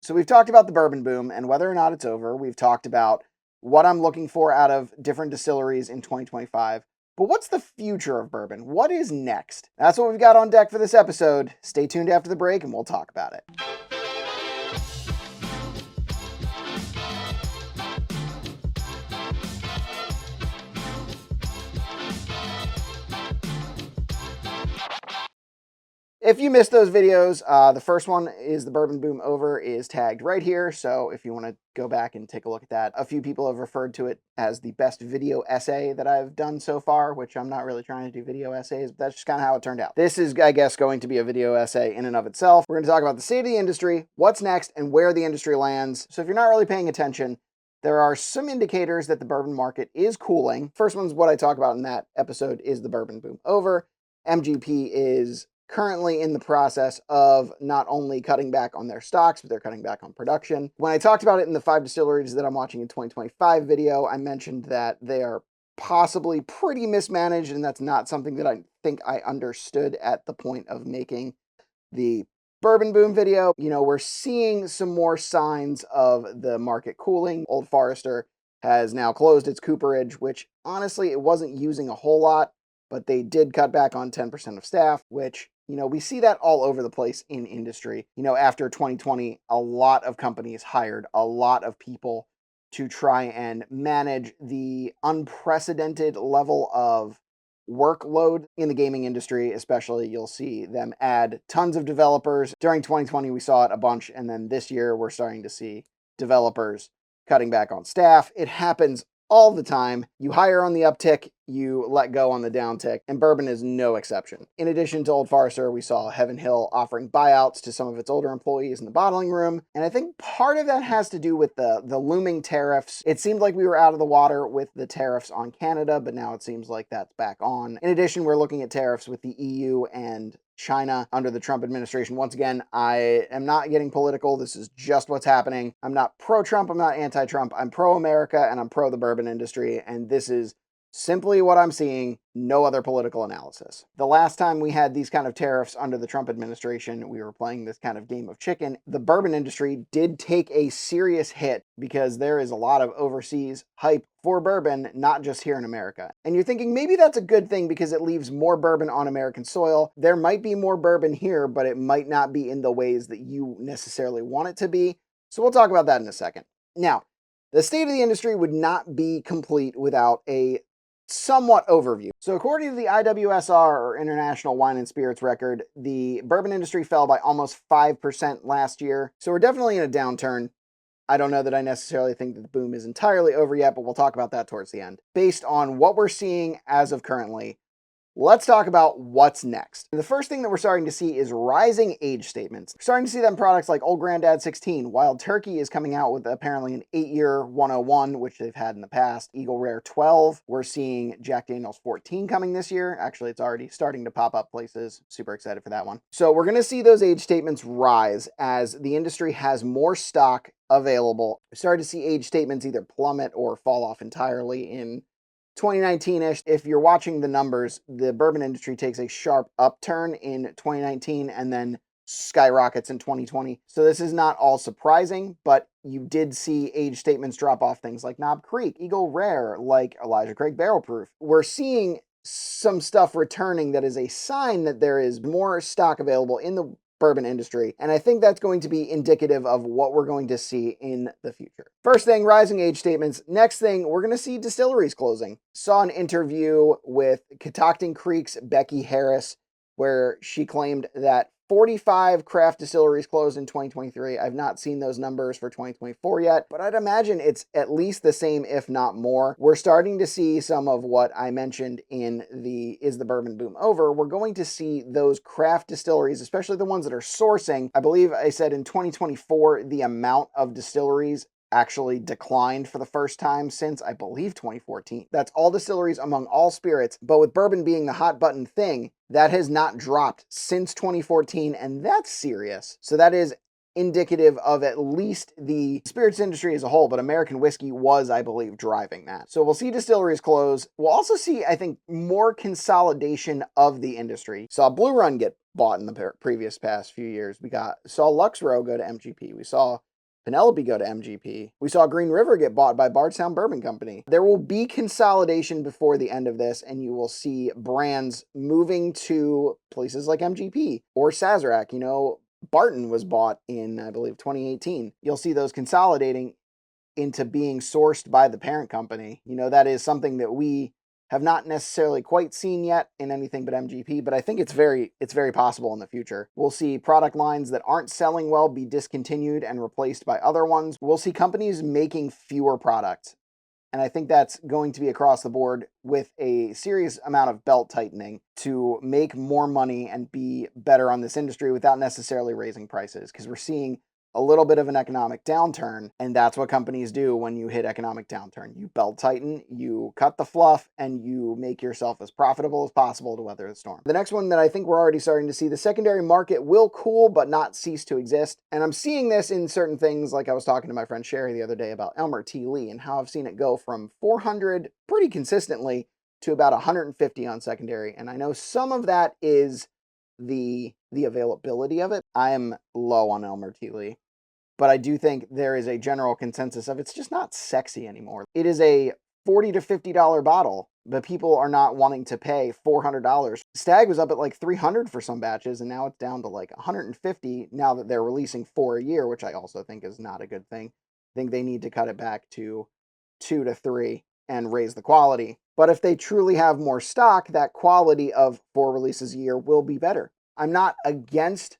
So we've talked about the bourbon boom and whether or not it's over. We've talked about what I'm looking for out of different distilleries in 2025. But what's the future of bourbon? What is next? That's what we've got on deck for this episode. Stay tuned after the break and we'll talk about it. If you missed those videos, the first one is the Bourbon Boom Over is tagged right here. So if you want to go back and take a look at that, a few people have referred to it as the best video essay that I've done so far, which I'm not really trying to do video essays, but that's just kind of how it turned out. This is, I guess, going to be a video essay in and of itself. We're going to talk about the state of the industry, what's next, and where the industry lands. So if you're not really paying attention, there are some indicators that the bourbon market is cooling. First one's what I talk about in that episode is the Bourbon Boom Over. MGP is currently in the process of not only cutting back on their stocks, but they're cutting back on production. When I talked about it in the 5 distilleries that I'm watching in 2025 video, I mentioned that they are possibly pretty mismanaged, and that's not something that I think I understood at the point of making the Bourbon Boom video. You know, we're seeing some more signs of the market cooling. Old Forester has now closed its cooperage, which honestly, it wasn't using a whole lot, but they did cut back on 10% of staff, which, you know, we see that all over the place in industry. You know, after 2020, a lot of companies hired a lot of people to try and manage the unprecedented level of workload in the gaming industry. Especially, you'll see them add tons of developers. During 2020, we saw it a bunch, and then this year, we're starting to see developers cutting back on staff. It happens all the time. You hire on the uptick, you let go on the downtick, and bourbon is no exception. In addition to Old Forester, we saw Heaven Hill offering buyouts to some of its older employees in the bottling room, and I think part of that has to do with the looming tariffs. It seemed like we were out of the water with the tariffs on Canada, but now it seems like that's back on. In addition, we're looking at tariffs with the EU and China under the Trump administration. Once again, I am not getting political. This is just what's happening. I'm not pro-Trump. I'm not anti-Trump. I'm pro-America, and I'm pro the bourbon industry. And this is simply what I'm seeing, no other political analysis. The last time we had these kind of tariffs under the Trump administration, we were playing this kind of game of chicken. The bourbon industry did take a serious hit because there is a lot of overseas hype for bourbon, not just here in America. And you're thinking maybe that's a good thing because it leaves more bourbon on American soil. There might be more bourbon here, but it might not be in the ways that you necessarily want it to be. So we'll talk about that in a second. Now, the state of the industry would not be complete without a somewhat overview. So according to the IWSR, or International Wine and Spirits record, the bourbon industry fell by almost 5% last year. So we're definitely in a downturn. I don't know that I necessarily think that the boom is entirely over yet, but we'll talk about that towards the end. Based on what we're seeing as of currently, let's talk about what's next. The first thing that we're starting to see is rising age statements. We're starting to see that in products like Old Grandad 16. Wild Turkey is coming out with apparently an 8-year 101, which they've had in the past. Eagle Rare 12. We're seeing Jack Daniel's 14 coming this year. Actually, it's already starting to pop up places. Super excited for that one. So we're going to see those age statements rise as the industry has more stock available. We're starting to see age statements either plummet or fall off entirely in 2019-ish. If you're watching the numbers, the bourbon industry takes a sharp upturn in 2019 and then skyrockets in 2020. So this is not all surprising, but you did see age statements drop off things like Knob Creek, Eagle Rare, like Elijah Craig Barrel Proof. We're seeing some stuff returning that is a sign that there is more stock available in the bourbon industry, and I think that's going to be indicative of what we're going to see in the future. First thing, rising age statements. Next thing, we're going to see distilleries closing. Saw an interview with Catoctin Creek's Becky Harris where she claimed that 45 craft distilleries closed in 2023. I've not seen those numbers for 2024 yet, but I'd imagine it's at least the same, if not more. We're starting to see some of what I mentioned in the Is the Bourbon Boom Over? We're going to see those craft distilleries, especially the ones that are sourcing. I believe I said in 2024, the amount of distilleries actually declined for the first time since, I believe, 2014. That's all distilleries among all spirits, but with bourbon being the hot button thing, that has not dropped since 2014, and that's serious. So that is indicative of at least the spirits industry as a whole, but American whiskey was, I believe, driving that. So we'll see distilleries close. We'll also see, I think, more consolidation of the industry. Saw Blue Run get bought in the previous past few years. Saw Lux Row go to MGP. We saw Penelope go to MGP. We saw Green River get bought by Bardstown Bourbon Company. There will be consolidation before the end of this, and you will see brands moving to places like MGP or Sazerac. Barton was bought in, I believe, 2018. You'll see those consolidating into being sourced by the parent company. That is something that we have not necessarily quite seen yet in anything but MGP, but I think it's very possible in the future. We'll see product lines that aren't selling well be discontinued and replaced by other ones. We'll see companies making fewer products. And I think that's going to be across the board with a serious amount of belt tightening to make more money and be better on this industry without necessarily raising prices, because we're seeing a little bit of an economic downturn, and that's what companies do when you hit economic downturn. You belt tighten, you cut the fluff, and you make yourself as profitable as possible to weather the storm. The next one that I think we're already starting to see, the secondary market will cool but not cease to exist. And I'm seeing this in certain things, like I was talking to my friend Sherry the other day about Elmer T. Lee and how I've seen it go from 400 pretty consistently to about 150 on secondary. And I know some of that is the availability of it. I am low on Elmer T. Lee. But I do think there is a general consensus of it's just not sexy anymore. It is a $40 to $50 bottle, but people are not wanting to pay $400. Stag was up at like $300 for some batches, and now it's down to like $150 now that they're releasing 4 a year, which I also think is not a good thing. I think they need to cut it back to 2 to 3 and raise the quality. But if they truly have more stock, that quality of 4 releases a year will be better. I'm not against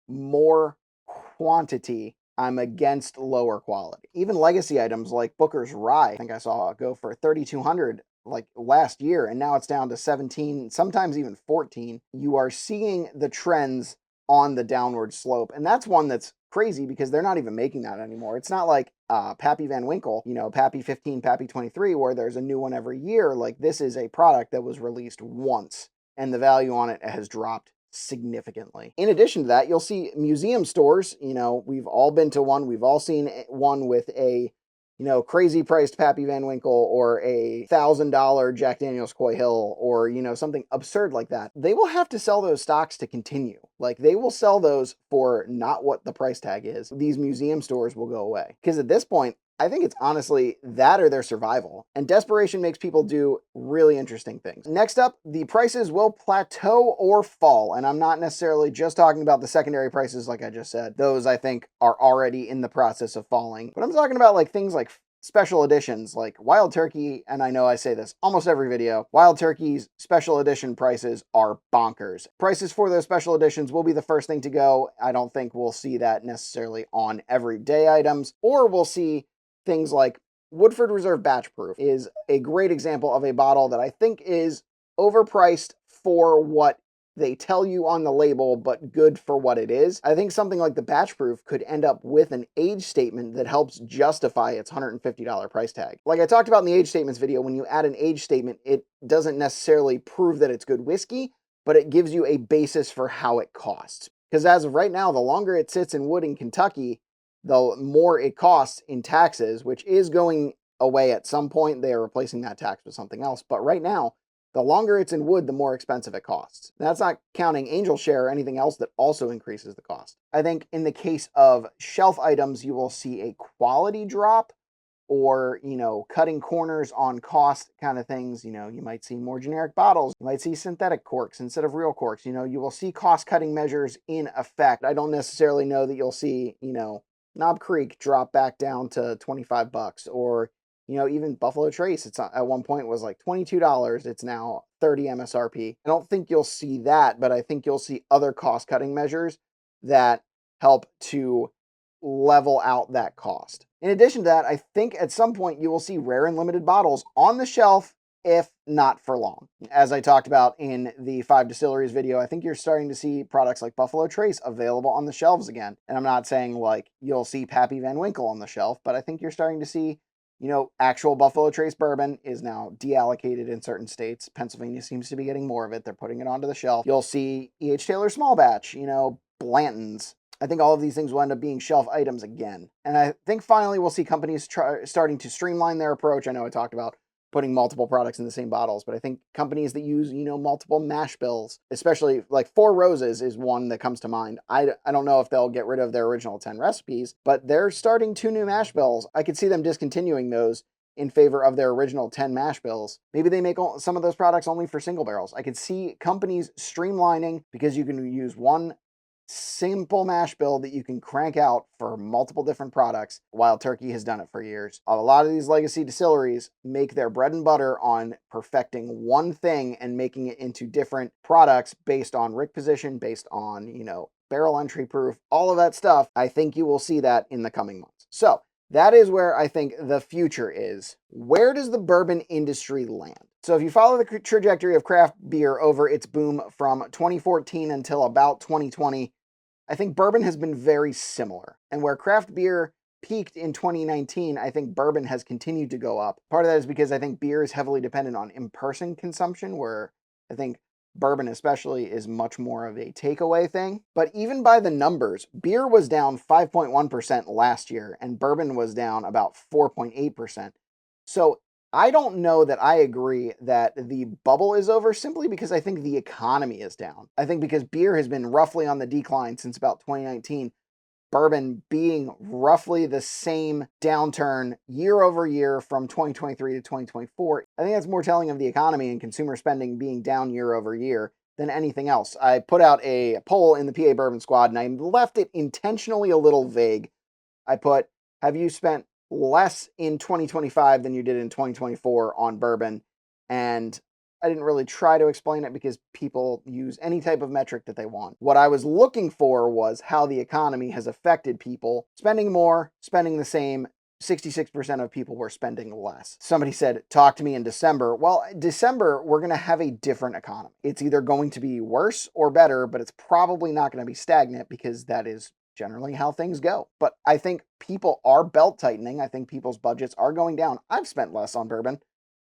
more quantity. I'm against lower quality. Even legacy items like Booker's Rye, I think I saw go for $3,200 like last year, and now it's down to 17, sometimes even 14. You are seeing the trends on the downward slope, and that's one that's crazy because they're not even making that anymore. It's not like Pappy Van Winkle, Pappy 15, Pappy 23, where there's a new one every year. Like, this is a product that was released once, and the value on it has dropped significantly. In addition to that, you'll see museum stores. We've all been to one. We've all seen one with a, crazy priced Pappy Van Winkle or a $1,000 Jack Daniel's Coy Hill or, something absurd like that. They will have to sell those stocks to continue. Like, they will sell those for not what the price tag is. These museum stores will go away. Because at this point, I think it's honestly that or their survival. And desperation makes people do really interesting things. Next up, the prices will plateau or fall. And I'm not necessarily just talking about the secondary prices like I just said. Those, I think, are already in the process of falling. But I'm talking about like things like special editions like Wild Turkey, and I know I say this almost every video, Wild Turkey's special edition prices are bonkers. Prices for those special editions will be the first thing to go. I don't think we'll see that necessarily on everyday items, or we'll see things like Woodford Reserve Batch Proof is a great example of a bottle that I think is overpriced for what they tell you on the label, but good for what it is. I think something like the Batch Proof could end up with an age statement that helps justify its $150 price tag. Like I talked about in the age statements video, when you add an age statement, it doesn't necessarily prove that it's good whiskey, but it gives you a basis for how it costs. Because as of right now, the longer it sits in wood in Kentucky, the more it costs in taxes, which is going away at some point. They are replacing that tax with something else. But right now, the longer it's in wood, the more expensive it costs. That's not counting angel share or anything else that also increases the cost. I think in the case of shelf items, you will see a quality drop or, cutting corners on cost kind of things. You might see more generic bottles. You might see synthetic corks instead of real corks. You will see cost cutting measures in effect. I don't necessarily know that you'll see, Knob Creek drop back down to $25, or even Buffalo Trace. It's at one point was like $22. It's now $30 MSRP. I don't think you'll see that, but I think you'll see other cost cutting measures that help to level out that cost. In addition to that, I think at some point you will see rare and limited bottles on the shelf, if not for long. As I talked about in the 5 distilleries video, I think you're starting to see products like Buffalo Trace available on the shelves again. And I'm not saying like you'll see Pappy Van Winkle on the shelf, but I think you're starting to see, actual Buffalo Trace bourbon is now deallocated in certain states. Pennsylvania seems to be getting more of it. They're putting it onto the shelf. You'll see E.H. Taylor Small Batch, Blanton's. I think all of these things will end up being shelf items again. And I think finally we'll see companies starting to streamline their approach. I know I talked about putting multiple products in the same bottles, but I think companies that use, multiple mash bills, especially like Four Roses is one that comes to mind. I don't know if they'll get rid of their original 10 recipes, but they're starting 2 new mash bills. I could see them discontinuing those in favor of their original 10 mash bills. Maybe they make some of those products only for single barrels. I could see companies streamlining because you can use one simple mash bill that you can crank out for multiple different products. Wild Turkey has done it for years. A lot of these legacy distilleries make their bread and butter on perfecting one thing and making it into different products based on rick position, based on, barrel entry proof, all of that stuff. I think you will see that in the coming months. So that is where I think the future is. Where does the bourbon industry land? So if you follow the trajectory of craft beer over its boom from 2014 until about 2020, I think bourbon has been very similar. And where craft beer peaked in 2019, I think bourbon has continued to go up. Part of that is because I think beer is heavily dependent on in-person consumption, where I think bourbon especially is much more of a takeaway thing. But even by the numbers, beer was down 5.1% last year, and bourbon was down about 4.8%. So I don't know that I agree that the bubble is over, simply because I think the economy is down. I think because beer has been roughly on the decline since about 2019, bourbon being roughly the same downturn year over year from 2023 to 2024. I think that's more telling of the economy and consumer spending being down year over year than anything else. I put out a poll in the PA Bourbon Squad and I left it intentionally a little vague. I put, have you spent less in 2025 than you did in 2024 on bourbon? And I didn't really try to explain it because people use any type of metric that they want. What I was looking for was how the economy has affected people spending more, spending the same. 66% of people were spending less. Somebody said, talk to me in December. Well, December, we're going to have a different economy. It's either going to be worse or better, but it's probably not going to be stagnant because that is generally how things go. But I think people are belt tightening. I think people's budgets are going down. I've spent less on bourbon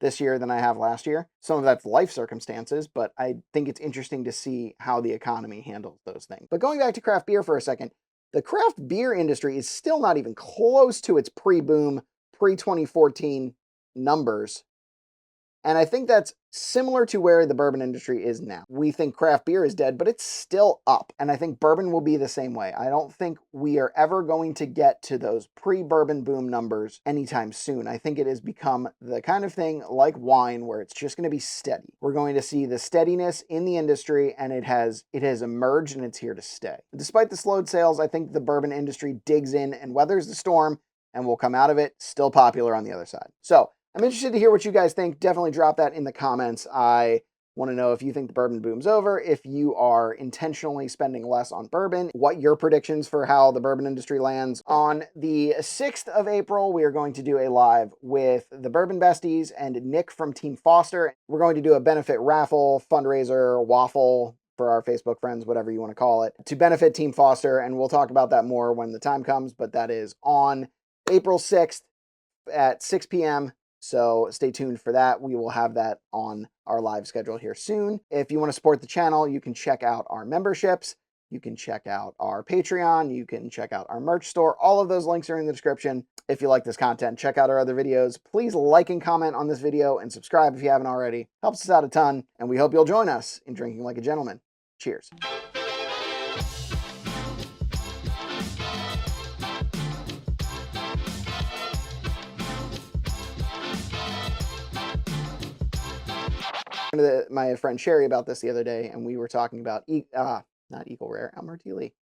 this year than I have last year. Some of that's life circumstances, but I think it's interesting to see how the economy handles those things. But going back to craft beer for a second, the craft beer industry is still not even close to its pre-boom, pre-2014 numbers. And I think that's similar to where the bourbon industry is now. We think craft beer is dead, but it's still up. And I think bourbon will be the same way. I don't think we are ever going to get to those pre-bourbon boom numbers anytime soon. I think it has become the kind of thing like wine where it's just going to be steady. We're going to see the steadiness in the industry, and it has emerged and it's here to stay. Despite the slowed sales, I think the bourbon industry digs in and weathers the storm and will come out of it still popular on the other side. So I'm interested to hear what you guys think. Definitely drop that in the comments. I want to know if you think the bourbon boom's over, if you are intentionally spending less on bourbon, what your predictions for how the bourbon industry lands. On the 6th of April, we are going to do a live with the Bourbon Besties and Nick from Team Foster. We're going to do a benefit raffle, fundraiser, waffle for our Facebook friends, whatever you want to call it, to benefit Team Foster, and we'll talk about that more when the time comes, but that is on April 6th at 6 p.m., so stay tuned for that. We will have that on our live schedule here soon. If you want to support the channel, you can check out our memberships. You can check out our Patreon. You can check out our merch store. All of those links are in the description. If you like this content, check out our other videos. Please like and comment on this video and subscribe if you haven't already. Helps us out a ton, and we hope you'll join us in drinking like a gentleman. Cheers. To my friend Sherry about this the other day, and we were talking about not Eagle Rare, Elmer T. Lee.